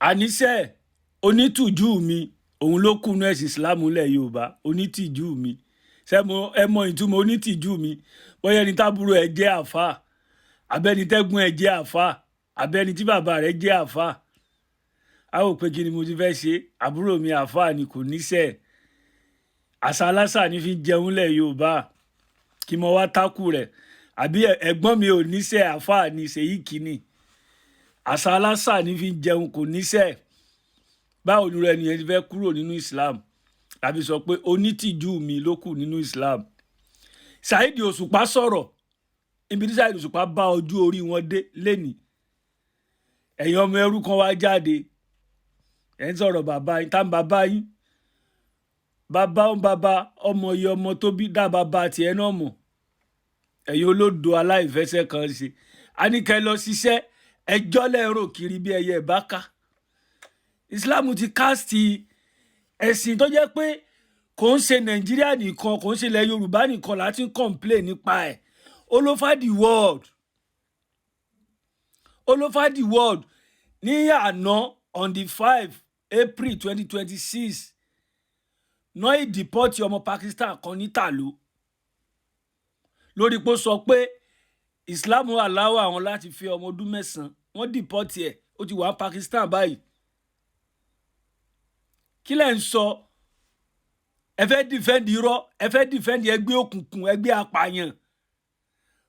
àníṣe onítìjú mi òun ló kùnú ẹ̀sìn Islam lẹ̀ Yorùbá. Onítìjú mi ẹ mọ ìtumọ̀ onítìjú mi, bóyá ẹni tábúrò ẹ jẹ́ àáfàá, abẹ́ni tẹ́gbọ́n ẹ jẹ́ àáfàá, abẹ́ni tí bàbá rẹ jẹ́ àáfàá. A ò pé kí ni mo ti fẹ́ ṣe, àbúrò mi àáfàá ni kò níṣẹ́, àṣà aláṣà ní fi jẹun lẹ̀ Yorùbá, kí mo wá tákù rẹ̀. Àbí ẹ̀gbọ́n mi ò níṣẹ́, àáfàá ni Ṣèyí Kìíní, àṣà aláṣà ní fi jẹun kò níṣẹ́. Báwo ni rẹ nìyẹn ti fẹ́ kúrò nínú Islam tàbí sọ pé onítìjú mi ló kù nínú Islam? Saheed Òṣùpá sọ̀rọ̀ ibi tí Saheed Òṣùpá bá ojú orí wọn dé lénìí. Ẹ̀yin ọmọ ẹrú kan wá jáde ẹ̀ ń sọ̀rọ̀ bàbá yín, tá ń bàbá yín? Bàbá ọmọ iye ọmọ tó bí dá bàbá tiẹ̀ náà mọ̀. Ẹ̀yin olódo aláìfẹsẹ̀ kan ṣe, a ní kẹ́ lọ ṣiṣẹ́ ẹjọ́ lẹ́rò kiri bí ẹyẹ ìbáka. Islam ti káàsì ẹ̀sìn tó jẹ́ pé kò ń ṣe Nàìjíríà nìkan, kò ń ṣe ilẹ̀ Yorùbá nìkan láti ń complain nípa ẹ̀. All over the world, all over the world. Ní àná on the 5 April 2026 náà ìdìpọ́tì ọmọ Pakistan kan ní Tàló lórí pé ó sọ pé Islam allow àwọn láti fi ọmọ ọdún 9. Wọ́n dìpọ́tì ẹ̀, ó ti wà ní Pakistan báyìí. Kí lẹ̀ ń sọ? Ẹ fẹ́ dìfẹ́ǹdì irọ́, ẹ fẹ́ dìfẹ́ǹdì ẹgbẹ́ òkùnkùn, ẹgbẹ́ apààyàn.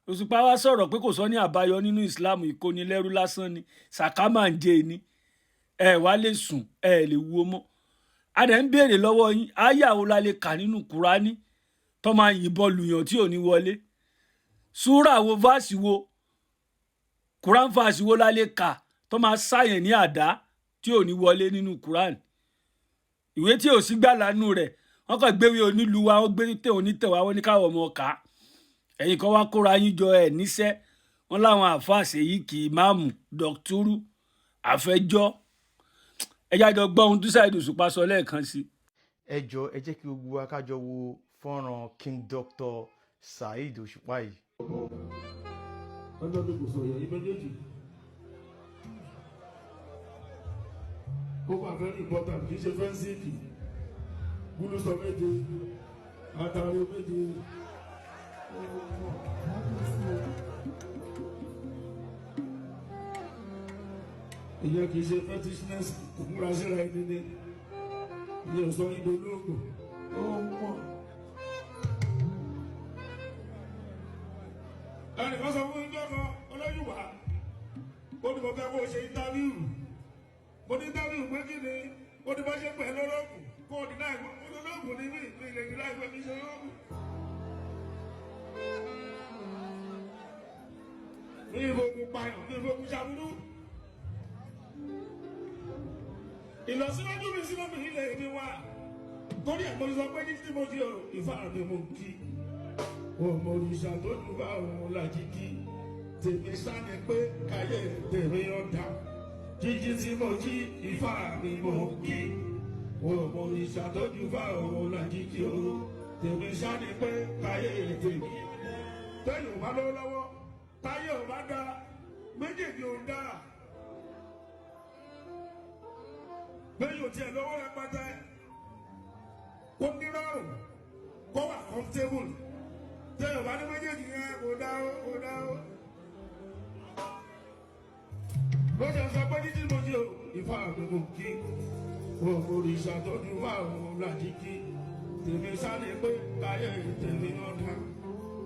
Òṣùpá wá sọ̀rọ̀ pé kò sọ ní àbáyọ nínú Islam, ìkónilẹ́rú lásán ni, sàkámà ń jẹ ni. Ẹ wá lè sùn, ẹ lè wo mọ́. A dẹ̀ ń béèrè lọ́wọ́ yín, àyà wo la lè kà nínú Kùránì tó máa yìnbọn lùyàn tí ò ní wọlé? Súrà wo, fásì wo, Quran fásì wo la lè kà tó máa sáyẹn ní àdá tí ò ní wọlé nínú Quran? Ìwé tí ò sí gbàlánú rẹ̀, wọ́n kàn gbéwé onílùú wa, wọ́n gbé tẹ̀ onítẹ̀wá, wọ́n ní káwọn ọmọ ọ̀ka. Ẹ̀yin kan wá kóra yín jọ ẹ̀ níṣẹ́, wọ́n láwọn àáfàá Ṣèyí kì í máàmù dọ̀túrú àfẹjọ́. Ẹ jájọ gbọ́ ohun tí Saheed Òṣùpá sọ lẹ́ẹ̀kan sí. Ẹ jọ̀ọ́ ẹ jẹ́ kí gbogbo wa kájọ wo fọ́nrán King Dr. Saheed Òṣùpá yìí. Ọjọ́ tó kò sọ yẹn méjèèjì. Ó wà very important, kì í ṣe fẹ́ǹsìkì. Búlú sọ méje, àtàrí méje. Ìyẹn kì í ṣe fetishness, kò múra síra ẹni ní. Ìyẹn ò sọ ìdó lóògùn. Ó mọ̀. Ẹnìkan sọ fún ìjọ kan olóyùnwá. Ó ní mo fẹ́ kó o ṣe interview. Mo ní interview pé kí ni ó ní bá ṣe pẹ̀ lọ́lọ́gùn. Kó o dìnnà ìwé olólùgùn ní mí ilé ìdílé ìwé mi ṣe lọ́gùn. Ní ìfowópamọ́ pààyàn, ní ìfowópamọ́ ṣàbúrú. Ìlọsíwájú mi sínú mi ilé ìdí wa. Torí ẹ̀ mo sọ pé ní tí mo di ọ̀rọ̀ ìfà mi mo kí. Ọmọ òrìṣà tó dùn bá òun làjíjí. Tèmi sáni pé káyé tèmi ọ̀dà. Jíjí tí mo jí ìfà mi mo kí. Ọmọ òrìṣà tó dùn bá òun làjíjí o. Tèmi sáni pé káyé tèmi ọ̀dà. Tẹ́yìn ò bá lọ́wọ́ lọ́wọ́, táyé ò bá dá, méjèèjì ò dá. Bẹ́ẹ̀ni ò tiẹ̀ lọ́wọ́ rẹpẹtẹ, kó nírọ̀rùn, kó wà comfortable. Tẹ́yìn ò bá ní méjèèjì yẹn kò dá o, kò dá o. Lọ́jọ́ sọ pé jíjí mo jí o, ìfà mi mo kí. Òkò òrìṣà tó dùn bá òun làjíjí. Tèmi sáré pé káyé tèmi ọ̀dà.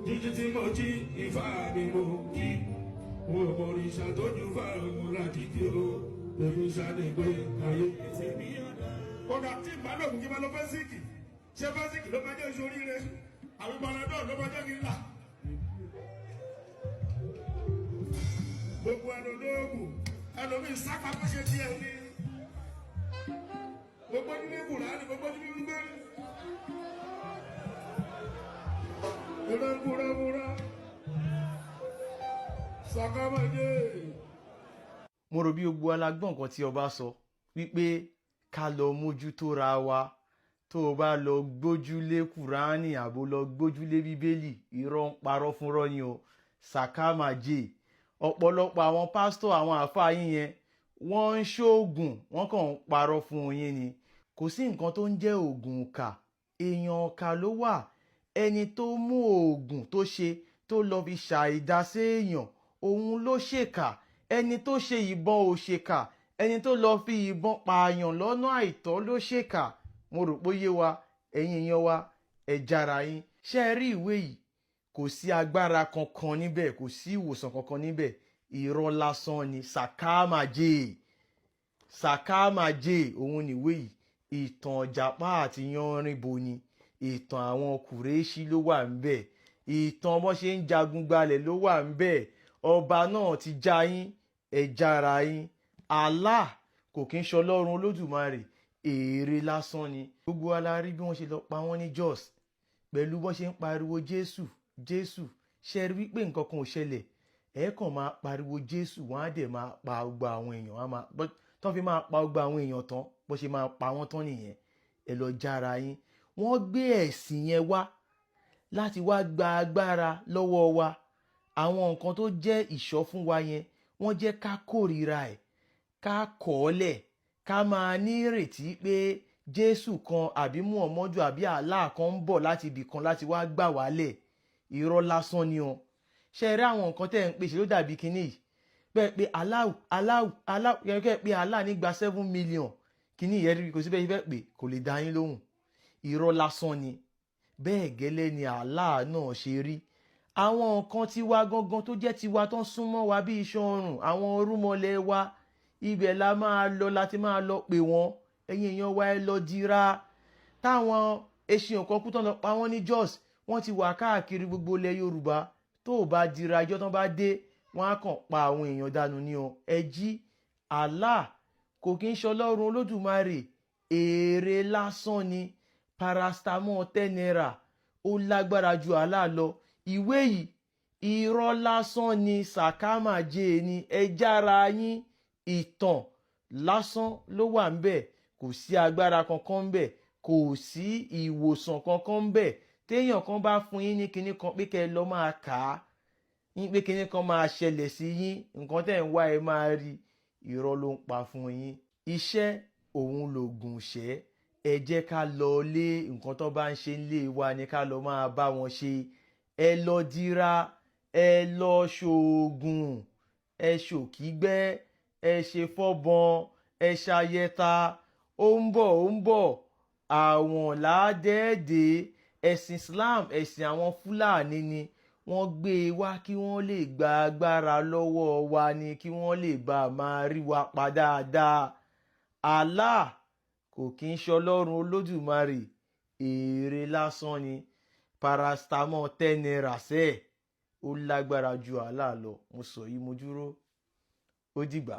Jíjí tí mo jí ìfà mi mo kí. Òkò òrìṣà tó dùn bá òun làjíjí o. Tèmi sáré pé káyé tèmi ọ̀dà. Kódà tí ìbálòpọ̀ kí n máa lọ fẹ́síkì. Ṣé fẹ́síkì ló máa jẹ́ ìṣoríire? Àwọn ìbálòpọ̀ ló máa jẹ́ kí n là. Gbogbo ẹnu lóògùn, ẹlòmíì sápá kó ṣe tiẹ̀ ní. Gbogbo nílé Kùránì, gbogbo nílé Bíbélì. Ìrẹ́kúrẹ́kúrẹ́, sàkámẹ́jẹ. Mo rò bí gbogbo alágbọ̀n nǹkan tí ọba sọ wípé ká lọ mójútó ra wa. Tó o bá lọ gbójúlé Kùránì àbò lọ gbójúlé Bíbélì, irọ́ ń parọ́ fúnrọ́ ni o. Sàkámàjẹ. Ọ̀pọ̀lọpọ̀ àwọn pásítọ̀ àwọn àáfàá yín yẹn wọ́n ń ṣoògùn wọ́n kàn ń parọ́ fún yín ni. Kò sí nǹkan tó ń jẹ́ oògùn ìkà, èèyàn ọ̀kà ló wà. Ẹni tó mú oògùn tó ṣe tó lọ fi ṣàìdá sí èèyàn, òun ló ṣèkà. Ẹni tó ṣe ìbọn ò ṣèkà, ẹni tó lọ fi ìbọn pààyàn lọ́nà àìtọ́ ló ṣèkà. Mo rò pé ó yé wa, ẹ̀yin èèyàn wa, ẹ jára yín. Ṣé ẹ rí ìwé yìí? Kò sí agbára kankan níbẹ̀, kò sí ìwòsàn kankan níbẹ̀. Irọ́ lásán ni, sàkámàjè òun nìwé yìí. Ìtàn Ìjàpá àti Yánníbo ni. Ìtàn àwọn Kùréṣì ló wà ńbẹ̀. Ìtàn bó ṣe ń jagun gbalẹ̀ ló wà ńbẹ̀. Ọba náà ti já yín, ẹ jára yín. Allah kò kí ń ṣọlọ́run Olódùmarè, èrè lásán ni. Gbogbo wa la rí bí wọ́n ṣe lọ pa wọ́n ní Jos pẹ̀lú bó ṣe ń pariwo Jésù Jésù. Ṣé ẹ rí wípé nǹkan kan ò ṣẹlẹ̀? Ẹ kàn máa pariwo Jésù, wọ́n á dẹ̀ máa pa gbogbo àwọn èèyàn. Tán fi máa pa gbogbo àwọn èèyàn tán, bó ṣe máa pa wọ́n tán nìyẹn. Ẹ lọ jára yín. Wọ́n gbé ẹ̀sìn yẹn wá láti wá gba agbára lọ́wọ́ wa. Àwọn nǹkan tó jẹ́ ìṣọ́ fún wa yẹn, wọ́n jẹ́ ká kórìíra ẹ̀, ká kọ̀ ọ́ lẹ̀, ká máa ní ìrètí pé Jésù kan àbí Muhammadu àbí Allah kan ń bọ̀ láti ibì kan láti wá gbà wá lẹ̀. Irọ́ lásán ni o. Ṣé ẹ rí àwọn nǹkan tẹ́ ẹ̀ ń pè ṣe ló dàbí kinní yìí? Bẹ́ẹ̀ pé Allah kẹ́ pé Allah nígbà 7 million. Kinní yẹn rí kò sí bẹ́ẹ̀ fẹ́ pé kò lè dá yín lóhùn. Irọ́ lásán ni. Bẹ́ẹ̀ gẹ́lẹ́ ni Allah náà ṣe rí. Àwọn nǹkan tiwa gangan tó jẹ́ tiwa tó ń súnmọ́ wa bí iṣan ọrùn, àwọn orúmọlẹ̀ wa, ibẹ̀ la máa lọ láti máa lọ pè wọ́n. Ẹ̀yin èèyàn wa ẹ lọ dira. Táwọn eṣin kan kú tán lọ pa wọ́n ní Jos, wọ́n ti wà káàkiri gbogbo ilẹ̀ Yorùbá. Tó o bá dira ẹjọ́ tán bá dé, wọ́n á kàn pa àwọn èèyàn dànù ní o. Ẹ jí. Allah kò kí ń ṣọlọ́run Olódùmarè, èrè lásán ni. Paracetamol 10 naira ó lágbára ju Allah lọ. Ìwé yìí irọ́ lásán ni, sàkámàjè ni. Ẹ jára yín. Ìtàn lásán ló wà ńbẹ̀. Kò sí agbára kankan ńbẹ̀, kò sí ìwòsàn kankan ńbẹ̀. Téèyàn kan bá fún yín ní kinní kan pé kẹ́ ẹ lọ máa kà á, yín pé kinní kan máa ṣẹlẹ̀ sí yín, nǹkan tẹ́ ń wá ẹ máa rí. Irọ́ ló ń pa fún yín. Iṣẹ́ òun lògùn ìṣẹ́. Ẹ jẹ́ ká lọ lé nǹkan tó bá ń ṣe nílé wa ni ká lọ máa bá wọn ṣe. Ẹ lọ dira, ẹ lọ ṣoògùn, ẹ ṣòkígbẹ́, ẹ ṣe fọ́bọn, ẹ ṣayẹta. Ó ń bọ̀ àwọn làádẹ́ẹ̀dẹ́. Ẹ̀sìn Islam ẹ̀sìn àwọn Fúlàní ni. Wọ́n gbé e wá kí wọ́n lè gba agbára lọ́wọ́ wa ni, kí wọ́n lè bá a máa rí wa pa dáadáa. Allah kò kí ń ṣọlọ́run Olódùmarè, èrè lásán ni. Paracetamol 10 naira sẹ́ẹ̀ ó lágbára ju Allah lọ. Mo sọ yìí mo dúró. Ó dìgbà.